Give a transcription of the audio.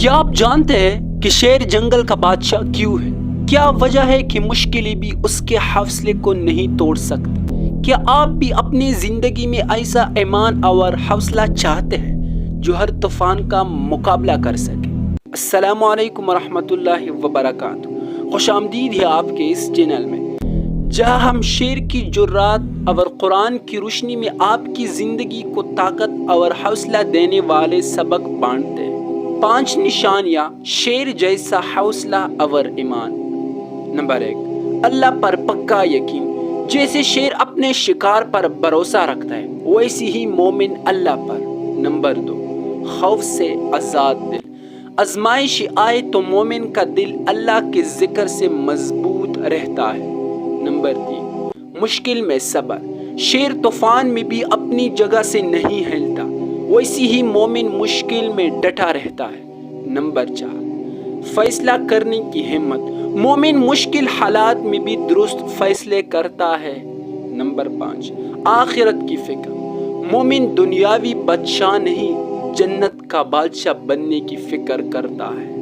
کیا آپ جانتے ہیں کہ شیر جنگل کا بادشاہ کیوں ہے؟ کیا وجہ ہے کہ مشکلیں بھی اس کے حوصلے کو نہیں توڑ سکتی؟ کیا آپ بھی اپنی زندگی میں ایسا ایمان اور حوصلہ چاہتے ہیں جو ہر طوفان کا مقابلہ کر سکے؟ السلام علیکم ورحمۃ اللہ وبرکاتہ۔ خوش آمدید ہے آپ کے اس چینل میں، جہاں ہم شیر کی جرات اور قرآن کی روشنی میں آپ کی زندگی کو طاقت اور حوصلہ دینے والے سبق بانٹتے ہیں۔ 5 نشانیاں شیر جیسا حوصلہ اور ایمان۔ نمبر 1، اللہ پر پکا یقین۔ جیسے شیر اپنے شکار پر بھروسہ رکھتا ہے، ویسے ہی مومن اللہ پر۔ نمبر 2، خوف سے آزاد دل۔ آزمائش آئے تو مومن کا دل اللہ کے ذکر سے مضبوط رہتا ہے۔ نمبر 3، مشکل میں صبر۔ شیر طوفان میں بھی اپنی جگہ سے نہیں ہلتا، ویسے ہی مومن مشکل میں ڈٹا رہتا ہے۔ نمبر 4، فیصلہ کرنے کی ہمت۔ مومن مشکل حالات میں بھی درست فیصلے کرتا ہے۔ نمبر 5، آخرت کی فکر۔ مومن دنیاوی بادشاہ نہیں، جنت کا بادشاہ بننے کی فکر کرتا ہے۔